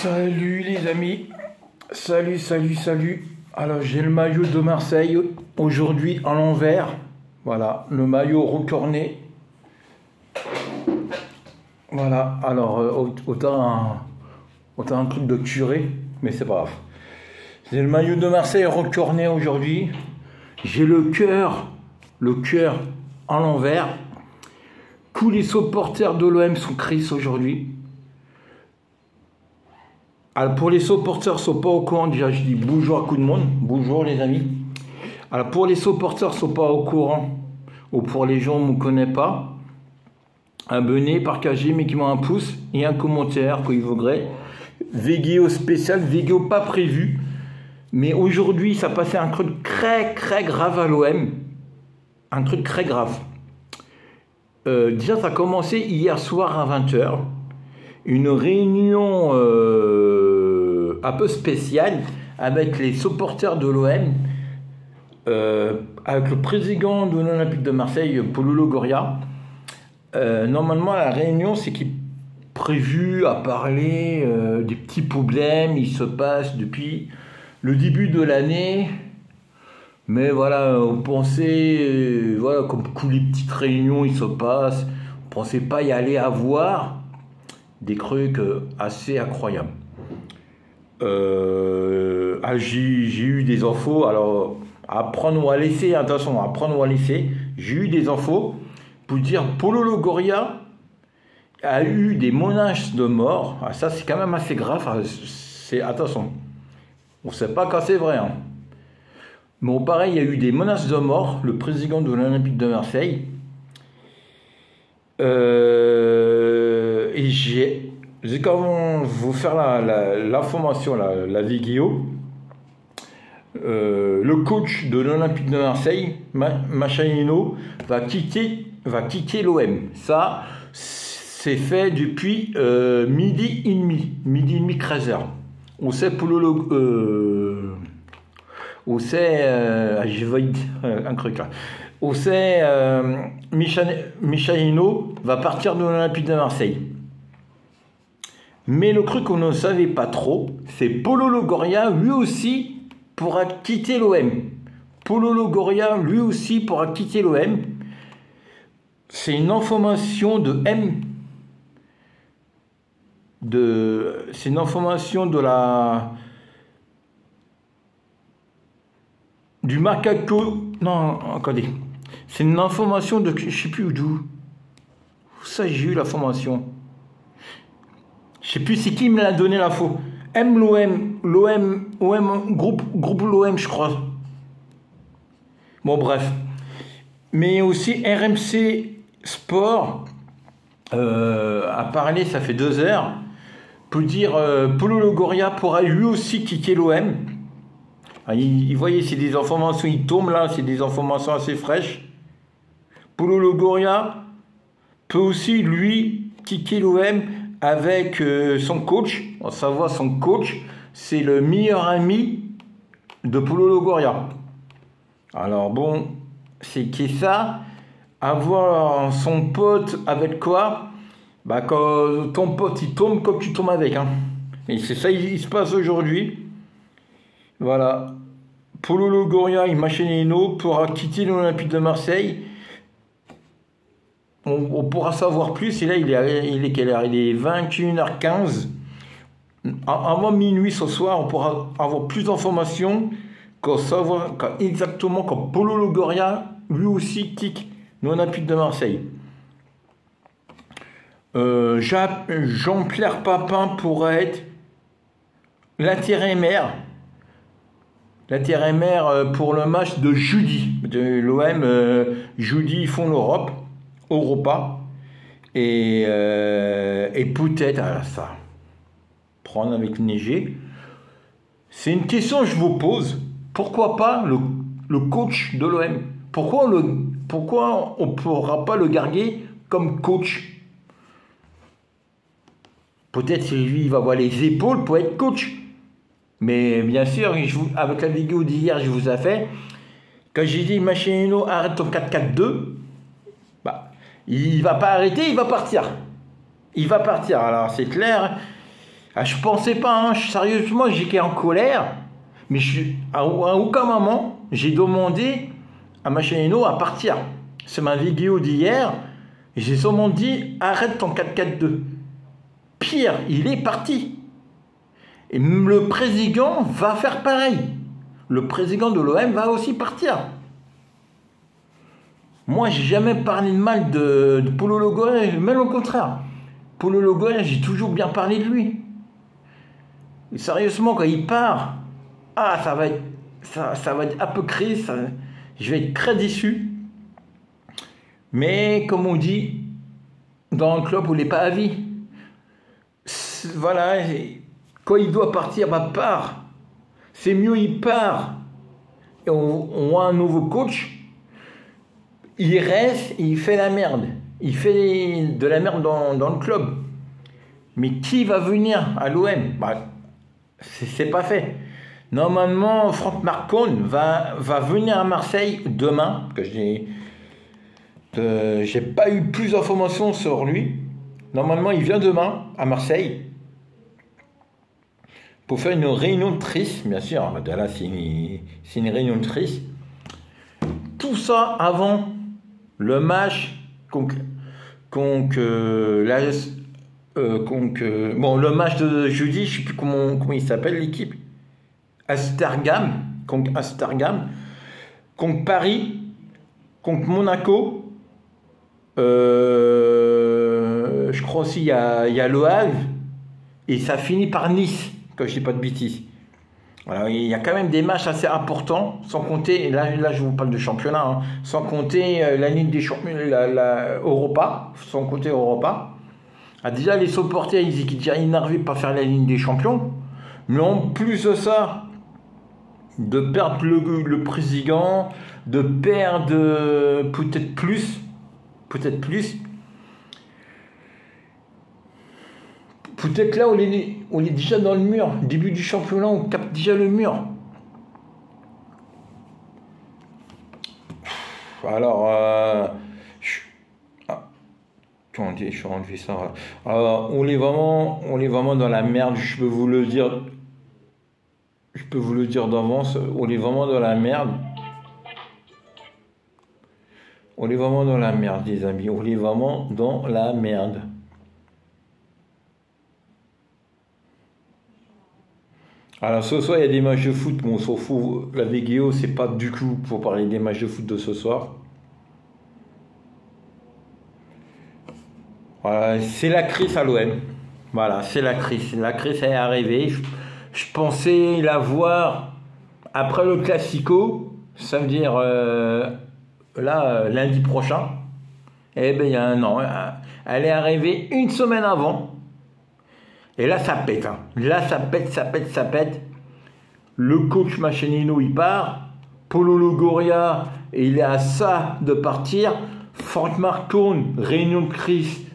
Salut les amis, salut. Alors j'ai le maillot de Marseille aujourd'hui à l'envers. Voilà, le maillot recorné. Voilà, alors autant un truc de curé, mais c'est pas grave. J'ai le maillot de Marseille recorné aujourd'hui. J'ai le cœur à l'envers. Tous les supporters de l'OM sont tristes aujourd'hui. Alors pour les supporters qui ne sont pas au courant, déjà je dis bonjour à tout le monde, bonjour les amis. Alors pour les supporters qui ne sont pas au courant, ou pour les gens qui ne me connaissent pas, abonnez, partagez, mettez-moi un pouce et un commentaire qu'il voudrait. Vidéo spéciale, vidéo pas prévue, mais aujourd'hui ça passait un truc très grave à l'OM, un truc très grave. Déjà ça a commencé hier soir à 20h, une réunion un peu spéciale avec les supporters de l'OM, avec le président de l'Olympique de Marseille, Paulo Longoria. Normalement la réunion c'est qu'il est prévu à parler des petits problèmes qui se passent depuis le début de l'année. Mais voilà, on pensait, voilà, comme toutes les petites réunions ils se passent, on pensait pas y aller avoir des trucs assez incroyables. J'ai eu des infos, alors à prendre ou à laisser, attention, à prendre ou à laisser, j'ai eu des infos pour dire Paulo Longoria a eu des menaces de mort. Ah, ça c'est quand même assez grave, attention, on ne sait pas quand c'est vrai, hein. Bon, pareil, il y a eu des menaces de mort, le président de l'Olympique de Marseille. Et j'ai quand même vous faire l'information, la vidéo. Le coach de l'Olympique de Marseille, Mascherano, va quitter l'OM. Ça, c'est fait depuis midi et demi, 13h. On sait on sait, je vais dire un truc là. On sait, Mascherano va partir de l'Olympique de Marseille. Mais le truc qu'on ne savait pas trop, c'est Paulo Longoria, lui aussi, pourra quitter l'OM. Paulo Longoria, lui aussi, pourra quitter l'OM. C'est une information c'est une information du Macaco. Non, attendez. C'est une information de, je ne sais plus d'où. Ça, j'ai eu l'information. Je ne sais plus c'est qui me l'a donné l'info. Groupe l'OM, je crois. Bon, bref. Mais aussi RMC Sport a parlé, ça fait 2 heures, pour dire Paulo Longoria pourra lui aussi quitter l'OM. Vous voyez, c'est des informations, il tombe là, c'est des informations assez fraîches. Paulo Longoria peut aussi, lui, quitter l'OM avec son coach. À savoir, son coach, c'est le meilleur ami de Paulo Longoria. Alors bon, c'est qui ça? Avoir son pote avec quoi? Bah quand ton pote il tombe, comme tu tombes avec, hein. Et c'est ça, il se passe aujourd'hui. Voilà. Paulo Longoria et Mascherano pourra quitter l'Olympique de Marseille. On pourra savoir plus. Et là, il est quelle heure? Il est 21h15. Avant minuit ce soir, on pourra avoir plus d'informations exactement quand Paulo Longoria, lui aussi, quitte l'Olympique de Marseille. Jean-Pierre Papin pourrait être l'intérimaire pour le match de jeudi de l'OM. Jeudi, ils font Europa, et peut-être ça prendre avec Neigé. C'est une question que je vous pose. Pourquoi pas le coach de l'OM? Pourquoi on ne pourra pas le garder comme coach? Peut-être que lui, il va avoir les épaules pour être coach. Mais bien sûr, avec la vidéo d'hier, je vous ai fait, quand j'ai dit Mascherano arrête ton 4-4-2, bah, il ne va pas arrêter, il va partir. Alors c'est clair, Ah, je pensais pas, hein, sérieusement, j'étais en colère, mais à aucun moment, j'ai demandé à Machinino à partir. C'est ma vidéo d'hier, j'ai seulement dit arrête ton 4-4-2. Pire, il est parti. Et le président va faire pareil. Le président de l'OM va aussi partir. Moi, j'ai jamais parlé de mal de Paulo Longoria, même au contraire. Paulo Longoria, j'ai toujours bien parlé de lui. Et sérieusement, quand il part, ça va être un peu crise, je vais être très déçu. Mais comme on dit, dans un club, on n'est pas à vie. Voilà, quand il doit partir, part. C'est mieux, il part. Et on a un nouveau coach. Il reste et il fait la merde. Il fait de la merde dans le club. Mais qui va venir à l'OM? C'est pas fait. Normalement, Franck Marcon va venir à Marseille demain. Parce que j'ai pas eu plus d'informations sur lui. Normalement, il vient demain à Marseille pour faire une réunion triste, bien sûr. Là, c'est une réunion triste. Tout ça avant le match le match de jeudi, je ne sais plus comment il s'appelle l'équipe. Amsterdam, contre Paris, contre Monaco. Je crois aussi il y a Le Havre et ça finit par Nice, quand je dis pas de bêtises. Voilà, il y a quand même des matchs assez importants, sans compter, là je vous parle de championnat, hein, sans compter la Ligue des Champions, la Europa, sans compter Europa. Déjà les supporters ils étaient déjà énervés de pas faire la Ligue des Champions, mais en plus de ça, de perdre le président, de perdre peut-être plus. Peut-être là, on est déjà dans le mur. Début du championnat, on capte déjà le mur. Alors, attendez, je vais enlever ça. Alors, on est vraiment dans la merde. Je peux vous le dire d'avance. On est vraiment dans la merde. On est vraiment dans la merde, les amis. On est vraiment dans la merde. Alors ce soir, il y a des matchs de foot, mais on s'en fout. La vidéo, c'est pas du tout pour parler des matchs de foot de ce soir. Voilà, c'est la crise à l'OM. Voilà, c'est la crise. La crise est arrivée. Je pensais la voir après le Classico, ça veut dire lundi prochain. Eh bien, il y a un an. Elle est arrivée une semaine avant. Et là, ça pète. Hein. Là, ça pète. Le coach Machinino, il part. Paulo Longoria, il est à ça de partir. Franck Marcon, réunion de crise.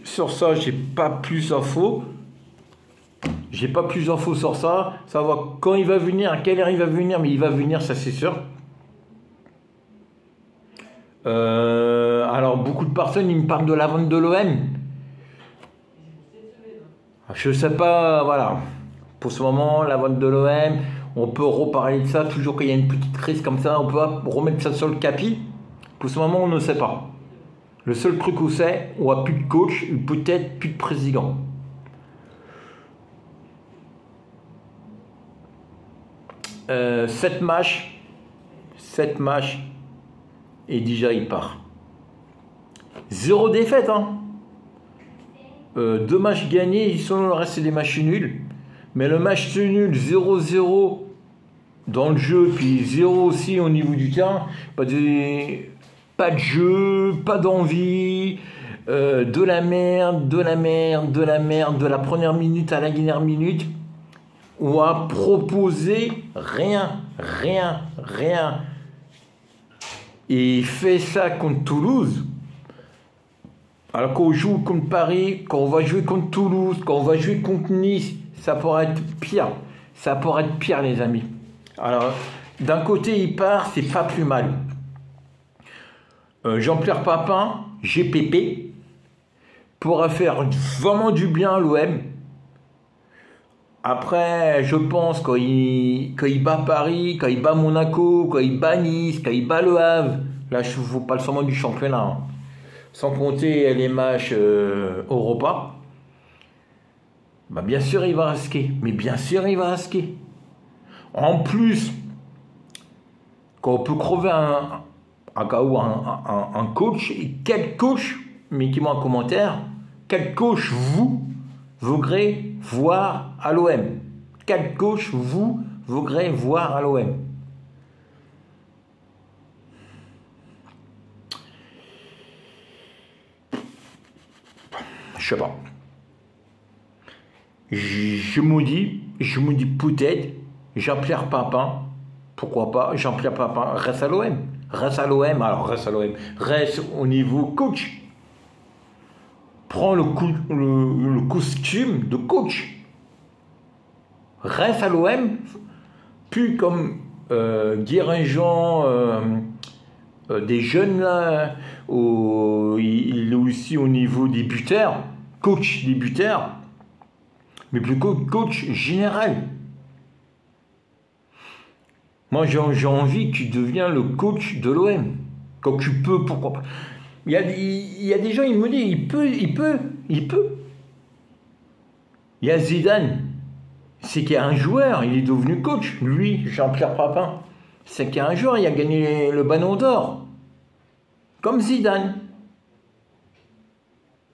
Sur ça, j'ai pas plus d'infos. Sur ça. Savoir quand il va venir, à quelle heure il va venir. Mais il va venir, ça c'est sûr. Alors, beaucoup de personnes, ils me parlent de la vente de l'OM. Je sais pas, voilà. Pour ce moment, la vente de l'OM, on peut reparler de ça. Toujours qu'il y a une petite crise comme ça, on peut remettre ça sur le tapis. Pour ce moment, on ne sait pas. Le seul truc qu'on sait, on n'a plus de coach, peut-être plus de président. Sept matchs, et déjà il part. 0 défaite, hein. 2 matchs gagnés, ils sont le reste c'est des matchs nuls. Mais le match nul 0-0 dans le jeu, puis 0 aussi au niveau du terrain, pas de jeu, pas d'envie, de la merde, de la première minute à la dernière minute. On a proposé rien. Et il fait ça contre Toulouse. Alors qu'on joue contre Paris, quand on va jouer contre Toulouse, quand on va jouer contre Nice, ça pourrait être pire. Ça pourrait être pire, les amis. Alors, d'un côté, il part, c'est pas plus mal. Jean-Pierre Papin, GPP, pourra faire vraiment du bien à l'OM. Après, je pense quand il bat Paris, quand il bat Monaco, quand il bat Nice, quand il bat Le Havre, là je ne vous parle seulement du championnat, hein. Sans compter les matchs Europa, bah bien sûr il va risquer. Mais bien sûr il va risquer. En plus, quand on peut crever un coach, et quel coach, mettez-moi en commentaire, quel coach vous voudrez voir à l'OM? Quel coach vous voudrez voir à l'OM? Je sais pas. Je me dis peut-être, Jean-Pierre Papin, pourquoi pas, Jean-Pierre Papin reste à l'OM. Reste à l'OM, alors reste à l'OM. Reste au niveau coach. Prends le costume de coach. Reste à l'OM, plus comme dirigeant des jeunes là, il est aussi au niveau des buteurs, coach des buteurs, mais plus coach général. Moi j'ai envie que tu deviens le coach de l'OM. Quand tu peux, pourquoi pas. Il y a des gens, ils me disent, il peut. Il y a Zidane, c'est qu'il y a un joueur, il est devenu coach. Lui, Jean-Pierre Papin, c'est qu'il y a un joueur, il a gagné le Ballon d'Or. Comme Zidane.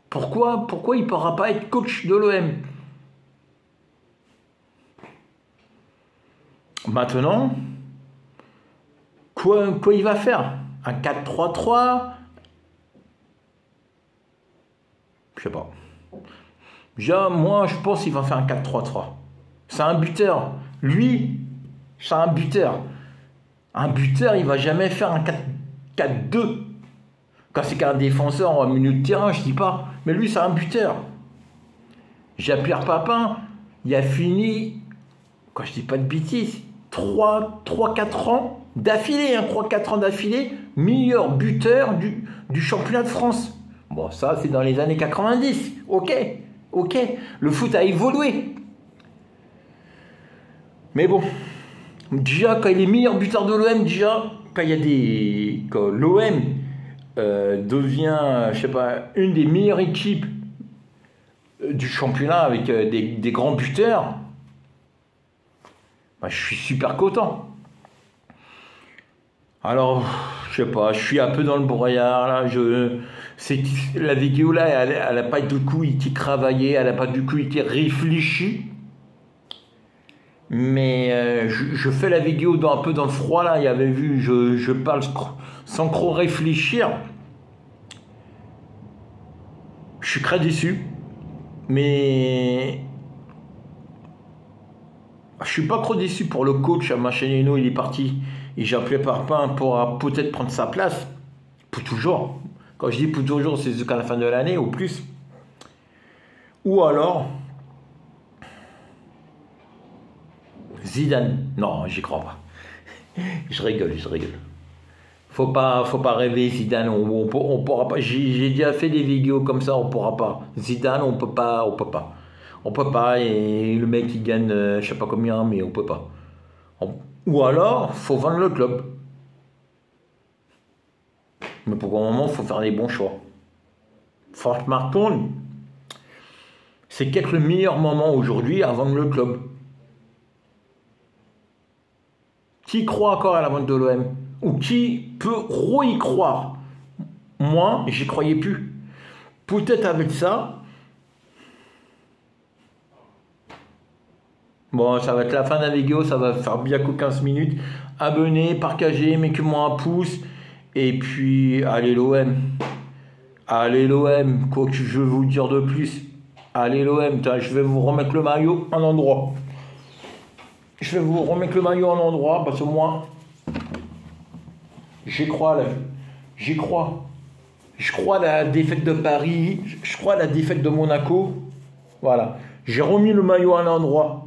Pourquoi il ne pourra pas être coach de l'OM? Maintenant, quoi il va faire? Un 4-3-3? Je sais pas. Déjà, moi, je pense qu'il va faire un 4-3-3. C'est un buteur. Lui, c'est un buteur. Un buteur, il va jamais faire un 4-4-2. Quand c'est qu'un défenseur en milieu de terrain, je dis pas. Mais lui, c'est un buteur. Jean-Pierre Papin, il a fini, quand je dis pas de bêtises, 3-4 ans d'affilée, 3-4 ans d'affilée, meilleur buteur du championnat de France. Bon, ça, c'est dans les années 90. Ok. Le foot a évolué. Mais bon, déjà, quand il est meilleur buteur de l'OM, déjà, quand l'OM devient, je sais pas, une des meilleures équipes du championnat avec des grands buteurs, bah, je suis super content. Alors, je sais pas, je suis un peu dans le brouillard là. La vidéo là, elle a pas du coup été travaillée, elle a pas du coup été réfléchie. Mais je fais la vidéo un peu dans le froid là. Il y avait vu, je parle sans trop réfléchir. Je suis très déçu, mais je suis pas trop déçu pour le coach. Mascherano, il est parti. Et Jean-Pierre Papin pourra peut-être prendre sa place. Pour toujours. Quand je dis pour toujours, c'est jusqu'à la fin de l'année ou plus. Ou alors Zidane. Non, j'y crois pas. je rigole. Faut pas rêver Zidane. On pourra pas. J'ai déjà fait des vidéos comme ça. On pourra pas. Zidane, on peut pas. On peut pas. Et le mec il gagne, je sais pas combien, mais on peut pas. Ou alors, faut vendre le club. Mais pour le moment, il faut faire les bons choix. Franchement, c'est peut-être le meilleur moment aujourd'hui à vendre le club. Qui croit encore à la vente de l'OM? Ou qui peut y croire? Moi, j'y croyais plus. Peut-être avec ça. Bon, ça va être la fin de la vidéo, ça va faire bien que 15 minutes. Abonnez, partagez, mettez-moi un pouce. Et puis, allez l'OM. Allez l'OM. Quoi que je veux vous dire de plus? Allez l'OM. Je vais vous remettre le maillot en endroit. Parce que moi, j'y crois. Je crois à la défaite de Paris. Je crois à la défaite de Monaco. Voilà. J'ai remis le maillot à un endroit.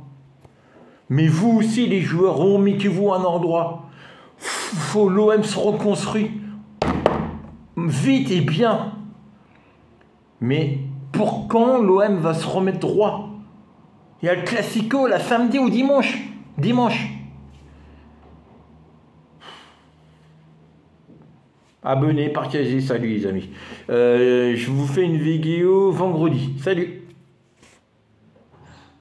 Mais vous aussi, les joueurs, remettez-vous à un endroit. Faut l'OM se reconstruit. Vite et bien. Mais pour quand l'OM va se remettre droit? Il y a le Classico, la samedi ou dimanche. Dimanche. Abonnez, partagez, salut les amis. Je vous fais une vidéo vendredi. Salut.